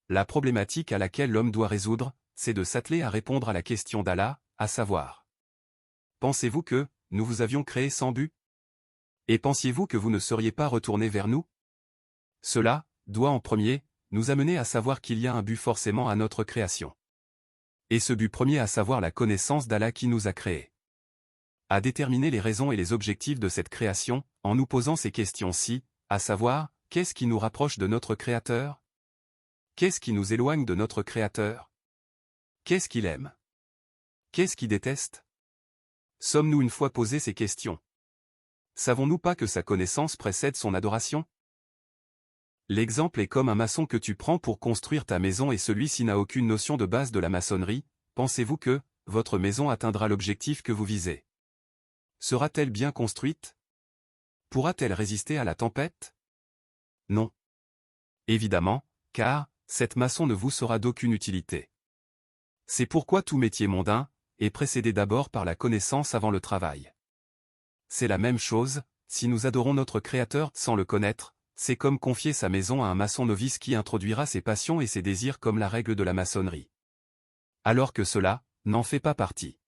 La problématique à laquelle l'homme doit résoudre, c'est de s'atteler à répondre à la question d'Allah, à savoir: pensez-vous que nous vous avions créé sans but? Et pensiez-vous que vous ne seriez pas retourné vers nous? Cela doit en premier nous amener à savoir qu'il y a un but forcément à notre création. Et ce but premier à savoir la connaissance d'Allah qui nous a créés. À déterminer les raisons et les objectifs de cette création, en nous posant ces questions-ci, à savoir, qu'est-ce qui nous rapproche de notre Créateur? Qu'est-ce qui nous éloigne de notre Créateur? Qu'est-ce qu'il aime? Qu'est-ce qu'il déteste? Sommes-nous une fois posé ces questions? Savons-nous pas que sa connaissance précède son adoration? L'exemple est comme un maçon que tu prends pour construire ta maison et celui-ci n'a aucune notion de base de la maçonnerie. Pensez-vous que votre maison atteindra l'objectif que vous visez? Sera-t-elle bien construite? Pourra-t-elle résister à la tempête? Non. Évidemment, car cette maçon ne vous sera d'aucune utilité. C'est pourquoi tout métier mondain est précédé d'abord par la connaissance avant le travail. C'est la même chose, si nous adorons notre Créateur sans le connaître, c'est comme confier sa maison à un maçon novice qui introduira ses passions et ses désirs comme la règle de la maçonnerie. Alors que cela n'en fait pas partie.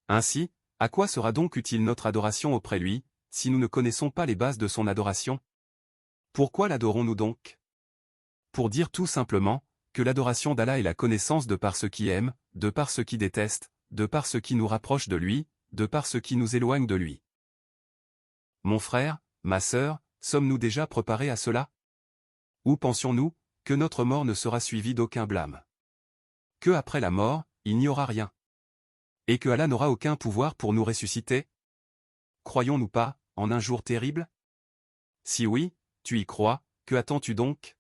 Ainsi, à quoi sera donc utile notre adoration auprès lui, si nous ne connaissons pas les bases de son adoration? Pourquoi l'adorons-nous donc? Pour dire tout simplement, que l'adoration d'Allah est la connaissance de par ce qui aime, de par ce qui déteste, de par ce qui nous rapproche de lui, de par ce qui nous éloigne de lui. Mon frère, ma sœur, sommes-nous déjà préparés à cela? Ou pensions-nous que notre mort ne sera suivie d'aucun blâme? Que après la mort, il n'y aura rien? Et que Allah n'aura aucun pouvoir pour nous ressusciter? Croyons-nous pas en un jour terrible? Si oui, tu y crois, que attends-tu donc?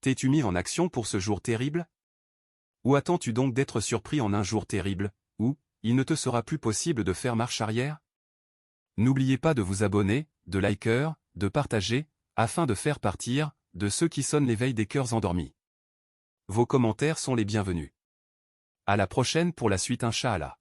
T'es-tu mis en action pour ce jour terrible? Ou attends-tu donc d'être surpris en un jour terrible, où il ne te sera plus possible de faire marche arrière? N'oubliez pas de vous abonner, de liker, de partager, afin de faire partir de ceux qui sonnent l'éveil des cœurs endormis. Vos commentaires sont les bienvenus. À la prochaine pour la suite, Inch'Allah.